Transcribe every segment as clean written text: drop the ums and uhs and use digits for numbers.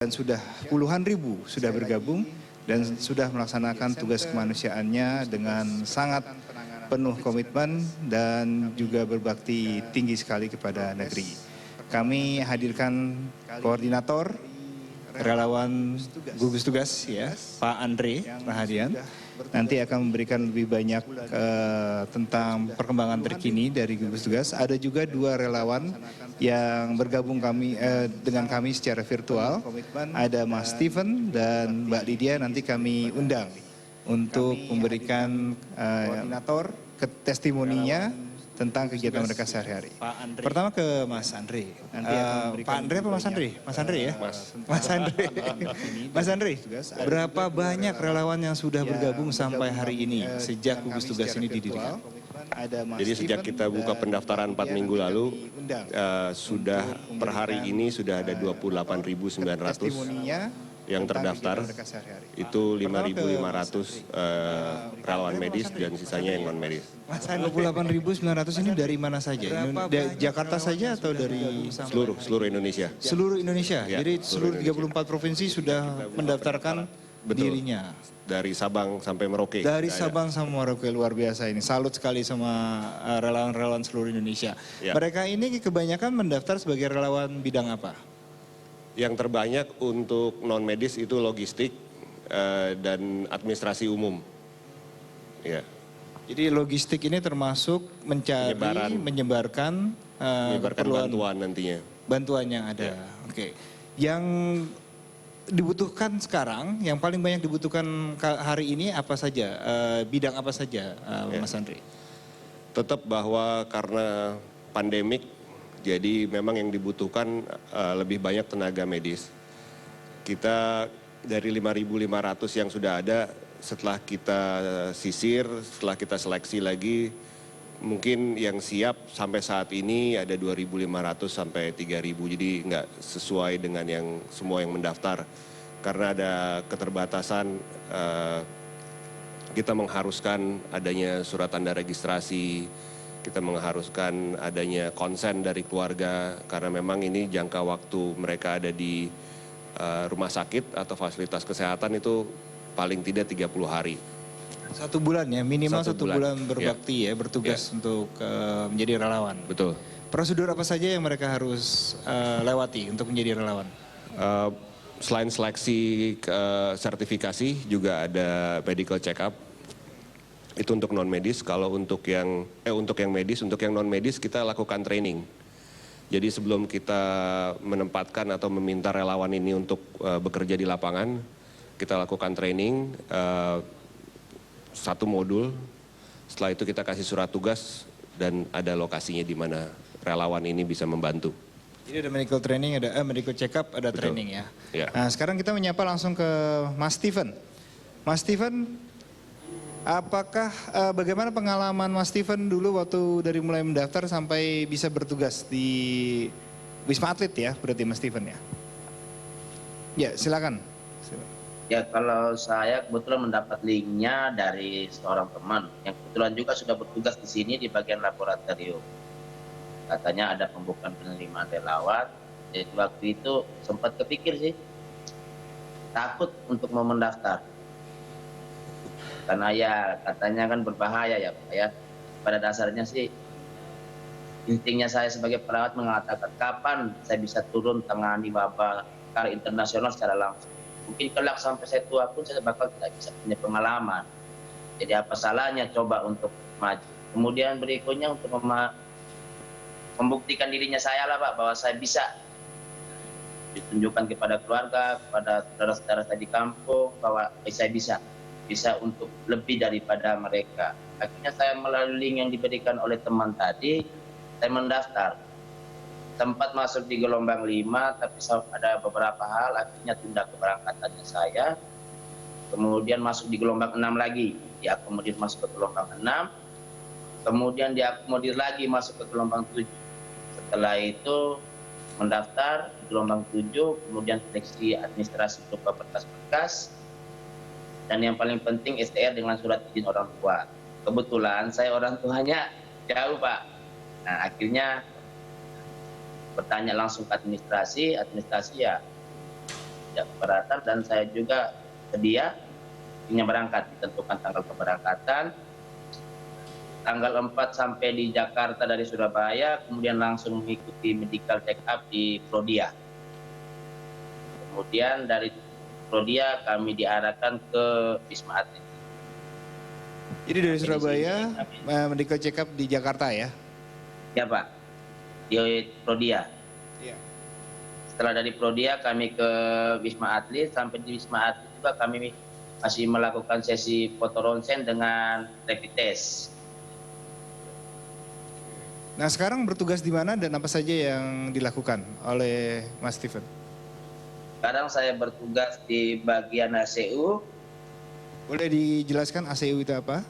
dan sudah puluhan ribu sudah bergabung dan sudah melaksanakan tugas kemanusiaannya dengan sangat penuh komitmen dan juga berbakti tinggi sekali kepada negeri. Kami hadirkan koordinator relawan gugus tugas ya, Pak Andre Rahadian. Nanti akan memberikan lebih banyak tentang perkembangan terkini dari gugus tugas. Ada juga 2 relawan yang bergabung dengan kami secara virtual. Ada Mas Steven dan Mbak Lydia, nanti kami undang untuk memberikan testimoninya tentang kegiatan mereka sehari-hari. Pertama ke Mas Andre. Pak Andre apa Mas Andre? Mas Andre ya? Mas Andre. Mas Andre, berapa banyak relawan yang sudah bergabung sampai hari ini sejak gugus tugas ini didirikan? Jadi sejak kita buka pendaftaran 4 minggu lalu, sudah per hari ini sudah ada 28.900 yang terdaftar, itu 5.500 relawan medis dan sisanya yang non medis. 28.900 ini dari mana saja? Jakarta saja atau dari seluruh Indonesia? Seluruh Indonesia. Ya, jadi seluruh 34 provinsi sudah mendaftarkan dirinya. Dari Sabang sampai Merauke. Dari Sabang sampai Merauke, luar biasa ini. Salut sekali sama relawan-relawan seluruh Indonesia. Ya. Mereka ini kebanyakan mendaftar sebagai relawan bidang apa? Yang terbanyak untuk non medis itu logistik dan administrasi umum. Ya. Jadi logistik ini termasuk menyebarkan bantuan nantinya. Bantuan yang ada. Ya. Oke. Yang dibutuhkan sekarang, yang paling banyak dibutuhkan hari ini apa saja? Bidang apa saja, Mas Andre? Tetap bahwa karena pandemik, jadi memang yang dibutuhkan lebih banyak tenaga medis. Kita dari 5.500 yang sudah ada, setelah kita sisir, setelah kita seleksi lagi, mungkin yang siap sampai saat ini ada 2.500 sampai 3.000. Jadi nggak sesuai dengan yang semua yang mendaftar. Karena ada keterbatasan, kita mengharuskan adanya surat tanda registrasi, kita mengharuskan adanya konsen dari keluarga karena memang ini jangka waktu mereka ada di rumah sakit atau fasilitas kesehatan itu paling tidak 30 hari. 1 bulan ya, minimal 1 bulan berbakti ya, bertugas untuk menjadi relawan. Betul. Prosedur apa saja yang mereka harus lewati untuk menjadi relawan? Selain seleksi sertifikasi juga ada medical check up. Itu untuk non medis. Kalau untuk yang medis, untuk yang non medis kita lakukan training. Jadi sebelum kita menempatkan atau meminta relawan ini untuk bekerja di lapangan, kita lakukan training 1 modul. Setelah itu kita kasih surat tugas dan ada lokasinya di mana relawan ini bisa membantu. Jadi ada medical training, ada medical check up, ada Betul. Training ya. Nah sekarang kita menyapa langsung ke Mas Steven. Mas Steven, apakah bagaimana pengalaman Mas Steven dulu waktu dari mulai mendaftar sampai bisa bertugas di Wisma Atlet ya, berarti Mas Steven ya? Ya silakan. Ya kalau saya kebetulan mendapat linknya dari seorang teman yang kebetulan juga sudah bertugas di sini di bagian laboratorium. Katanya ada pembukaan penerimaan relawan. Jadi waktu itu sempat kepikir sih, takut untuk mau mendaftar. Karena ya katanya kan berbahaya ya Pak ya. Pada dasarnya sih intinya saya sebagai perawat mengatakan kapan saya bisa turun tangani wabah skala internasional secara langsung. Mungkin kelak sampai saya tua pun saya bakal tidak bisa punya pengalaman. Jadi apa salahnya coba untuk maju. Kemudian berikutnya untuk membuktikan dirinya saya lah Pak bahwa saya bisa ditunjukkan kepada keluarga, kepada saudara-saudara saya di kampung bahwa saya bisa untuk lebih daripada mereka. Akhirnya saya melalui link yang diberikan oleh teman tadi, saya mendaftar. Sempat masuk di gelombang 5, tapi ada beberapa hal akhirnya tunda keberangkatannya saya. Kemudian masuk di gelombang 6 lagi, diakomodir masuk ke gelombang 6. Kemudian diakomodir lagi masuk ke gelombang 7. Setelah itu mendaftar di gelombang 7, kemudian seleksi administrasi berupa berkas-berkas. Dan yang paling penting STR dengan surat izin orang tua. Kebetulan saya orang tuanya jauh Pak. Nah akhirnya bertanya langsung ke administrasi ya tidak keberatan, dan saya juga sedia ingin berangkat. Ditentukan tanggal keberangkatan, tanggal 4 sampai di Jakarta dari Surabaya, kemudian langsung mengikuti medical check up di Prodia. Kemudian dari Prodia kami diarahkan ke Wisma Atlet. Jadi dari Surabaya medical check up di Jakarta ya? Ya Pak, di Prodia. Iya. Setelah dari Prodia kami ke Wisma Atlet, sampai di Wisma Atlet juga kami masih melakukan sesi foto ronsen dengan rapid test. Nah sekarang bertugas di mana dan apa saja yang dilakukan oleh Mas Steven? Sekarang saya bertugas di bagian ACU. Boleh dijelaskan ACU itu apa?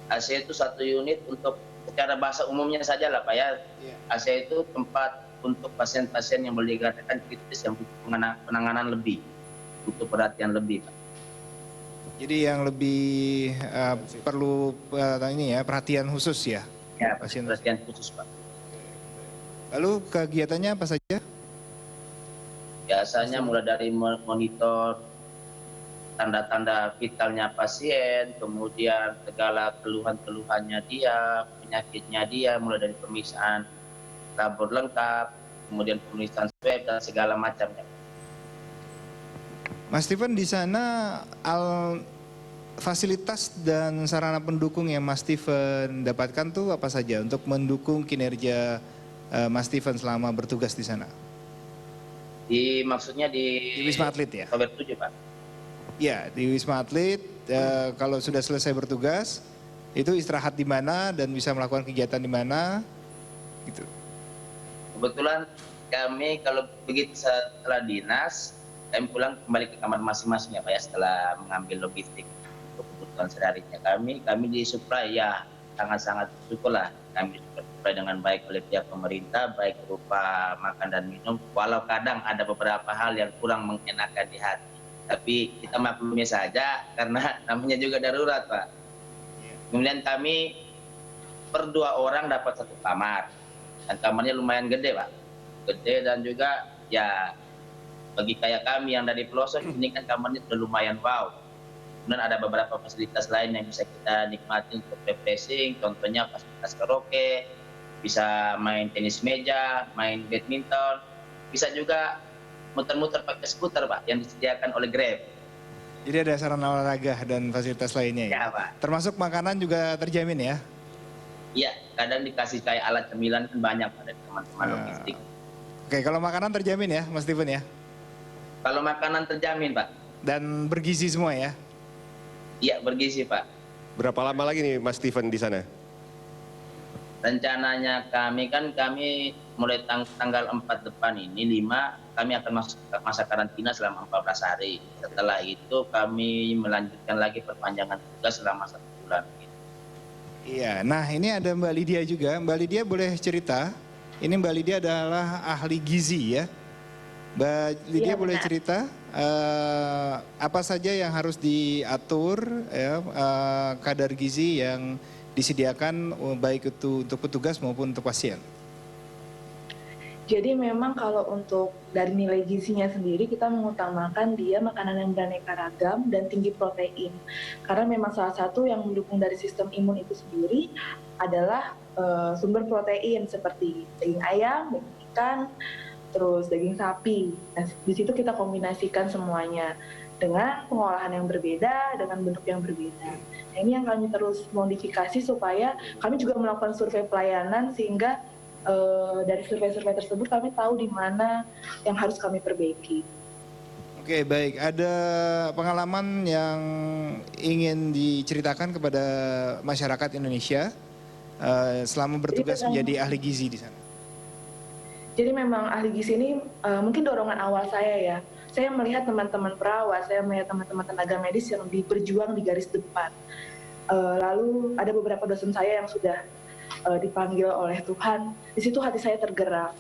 ACU itu satu unit untuk, secara bahasa umumnya saja lah Pak ya. ACU itu tempat untuk pasien-pasien yang boleh dikatakan kritis, yang butuh penanganan lebih, butuh perhatian lebih Pak. Jadi yang lebih perlu perhatian khusus ya? Ya, perhatian khusus Pak. Lalu kegiatannya apa saja? Biasanya mulai dari monitor tanda-tanda vitalnya pasien, kemudian segala keluhan-keluhannya dia, penyakitnya dia, mulai dari pemeriksaan labor lengkap, kemudian pemeriksaan swab dan segala macamnya. Mas Steven, di sana fasilitas dan sarana pendukung yang Mas Steven dapatkan tuh apa saja untuk mendukung kinerja Mas Steven selama bertugas di sana? Maksudnya di Wisma Atlet ya? Tower 7 Pak. Ya, di Wisma Atlet kalau sudah selesai bertugas itu istirahat di mana dan bisa melakukan kegiatan di mana gitu. Kebetulan kami kalau begitu setelah dinas, kami pulang kembali ke kamar masing-masing ya Pak ya, setelah mengambil logistik untuk kebutuhan sehari-harinya kami disuplai ya, sangat-sangat syukurlah kami disuplai dengan baik oleh pihak pemerintah, baik berupa makan dan minum, walau kadang ada beberapa hal yang kurang mengenakan di hati, tapi kita maklumi saja karena namanya juga darurat Pak. Kemudian kami per 2 orang dapat 1 kamar, dan kamarnya lumayan gede Pak, gede, dan juga ya bagi kayak kami yang dari pelosok ini kan kamarnya sudah lumayan wow. Kemudian ada beberapa fasilitas lain yang bisa kita nikmati untuk refreshing, contohnya fasilitas karaoke, bisa main tenis meja, main badminton, bisa juga muter-muter pakai skuter Pak yang disediakan oleh Grab. Jadi ada sarana olahraga dan fasilitas lainnya ya? Ya Pak. Termasuk makanan juga terjamin ya? Iya, kadang dikasih kayak alat cemilan kan banyak pada teman-teman logistik. Oke, kalau makanan terjamin ya Mas Steven ya? Kalau makanan terjamin Pak. Dan bergizi semua ya? Iya, bergizi Pak. Berapa lama lagi nih Mas Steven di sana? Rencananya kami mulai tanggal 4 depan ini, 5, kami akan masuk masa karantina selama 14 hari. Setelah itu kami melanjutkan lagi perpanjangan tugas selama 1 bulan. Iya, nah ini ada Mbak Lydia juga. Mbak Lydia boleh cerita? Ini Mbak Lydia adalah ahli gizi ya. Mbak Lydia boleh cerita apa saja yang harus diatur ya, kadar gizi yang disediakan baik itu untuk petugas maupun untuk pasien. Jadi memang kalau untuk dari nilai gizinya sendiri kita mengutamakan dia makanan yang beraneka ragam dan tinggi protein. Karena memang salah satu yang mendukung dari sistem imun itu sendiri adalah sumber protein seperti daging ayam, daging ikan, terus daging sapi. Nah, di situ kita kombinasikan semuanya dengan pengolahan yang berbeda, dengan bentuk yang berbeda. Nah, ini yang kami terus modifikasi supaya kami juga melakukan survei pelayanan sehingga dari survei-survei tersebut kami tahu di mana yang harus kami perbaiki. Oke, baik. Ada pengalaman yang ingin diceritakan kepada masyarakat Indonesia selama bertugas menjadi ahli gizi di sana? Jadi memang ahli gizi ini mungkin dorongan awal saya ya. Saya melihat teman-teman perawat, saya melihat teman-teman tenaga medis yang berjuang di garis depan. Lalu ada beberapa dosen saya yang sudah dipanggil oleh Tuhan. Di situ hati saya tergerak.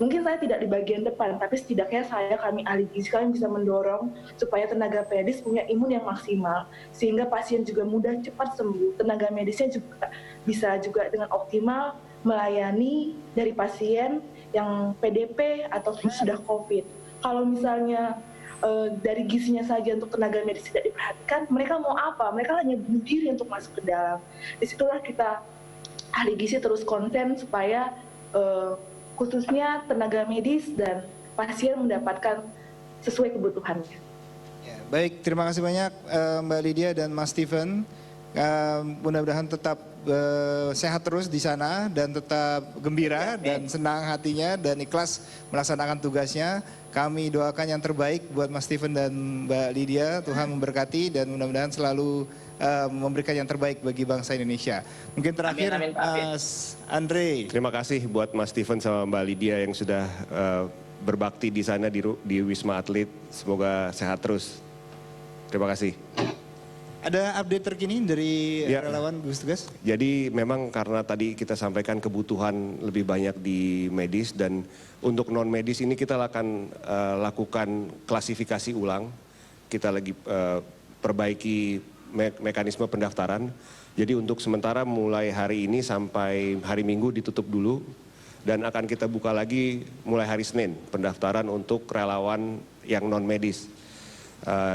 Mungkin saya tidak di bagian depan, tapi setidaknya kami ahli gizi, kami bisa mendorong supaya tenaga medis punya imun yang maksimal, sehingga pasien juga mudah cepat sembuh. Tenaga medisnya juga bisa juga dengan optimal melayani dari pasien yang PDP atau sudah COVID. Kalau misalnya dari gizinya saja untuk tenaga medis tidak diperhatikan, mereka mau apa? Mereka hanya bunuh diri untuk masuk ke dalam. Disitulah kita ahli gizi terus konten supaya khususnya tenaga medis dan pasien mendapatkan sesuai kebutuhannya. Ya, baik, terima kasih banyak Mbak Lydia dan Mas Steven. Mudah-mudahan tetap sehat terus di sana dan tetap gembira dan senang hatinya dan ikhlas melaksanakan tugasnya. Kami doakan yang terbaik buat Mas Steven dan Mbak Lydia. Tuhan memberkati dan mudah-mudahan selalu memberikan yang terbaik bagi bangsa Indonesia. Mungkin terakhir Mas Andre. Terima kasih buat Mas Steven sama Mbak Lydia yang sudah berbakti di sana di Wisma Atlet. Semoga sehat terus. Terima kasih. Ada update terkini dari relawan gugus tugas? Jadi memang karena tadi kita sampaikan kebutuhan lebih banyak di medis dan untuk non medis ini kita akan lakukan klasifikasi ulang. Kita lagi perbaiki mekanisme pendaftaran. Jadi untuk sementara mulai hari ini sampai hari Minggu ditutup dulu dan akan kita buka lagi mulai hari Senin pendaftaran untuk relawan yang non medis.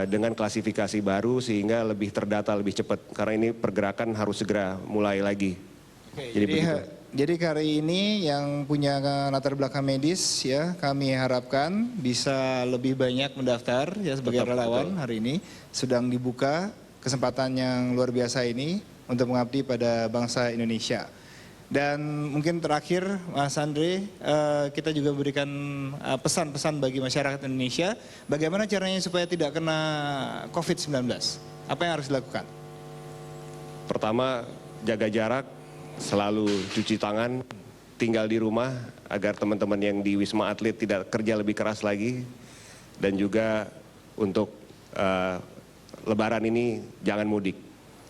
Dengan klasifikasi baru sehingga lebih terdata lebih cepat karena ini pergerakan harus segera mulai lagi. Oke, jadi hari ini yang punya latar belakang medis ya kami harapkan bisa lebih banyak mendaftar ya sebagai relawan. Hari ini sedang dibuka kesempatan yang luar biasa ini untuk mengabdi pada bangsa Indonesia. Dan mungkin terakhir Mas Andre, kita juga berikan pesan-pesan bagi masyarakat Indonesia, bagaimana caranya supaya tidak kena COVID-19? Apa yang harus dilakukan? Pertama, jaga jarak, selalu cuci tangan, tinggal di rumah agar teman-teman yang di Wisma Atlet tidak kerja lebih keras lagi. Dan juga untuk Lebaran ini jangan mudik,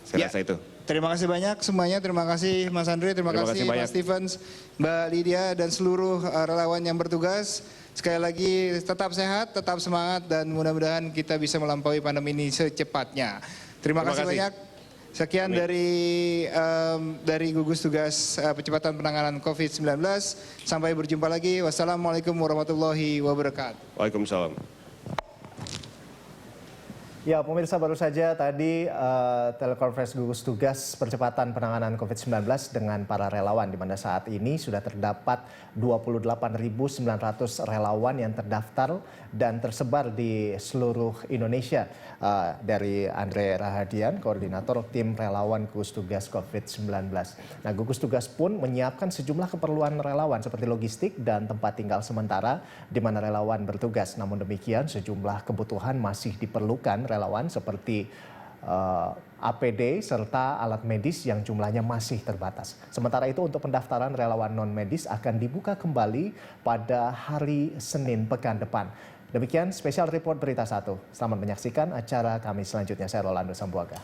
saya rasa itu. Terima kasih banyak semuanya, terima kasih Mas Andre, terima kasih Mas Steven, Mbak Lydia dan seluruh relawan yang bertugas. Sekali lagi tetap sehat, tetap semangat dan mudah-mudahan kita bisa melampaui pandemi ini secepatnya. Terima kasih banyak. Sekian dari gugus tugas percepatan penanganan COVID-19. Sampai berjumpa lagi. Wassalamualaikum warahmatullahi wabarakatuh. Waalaikumsalam. Ya, pemirsa, baru saja tadi telekonferensi gugus tugas percepatan penanganan COVID-19 dengan para relawan, di mana saat ini sudah terdapat 28.900 relawan yang terdaftar dan tersebar di seluruh Indonesia. Dari Andre Rahadian, koordinator tim relawan gugus tugas COVID-19. Nah, gugus tugas pun menyiapkan sejumlah keperluan relawan seperti logistik dan tempat tinggal sementara di mana relawan bertugas. Namun demikian, sejumlah kebutuhan masih diperlukan relawan seperti APD serta alat medis yang jumlahnya masih terbatas. Sementara itu untuk pendaftaran relawan non-medis akan dibuka kembali pada hari Senin pekan depan. Demikian spesial report Berita 1. Selamat menyaksikan acara kami selanjutnya. Saya Rolando Sambuaga.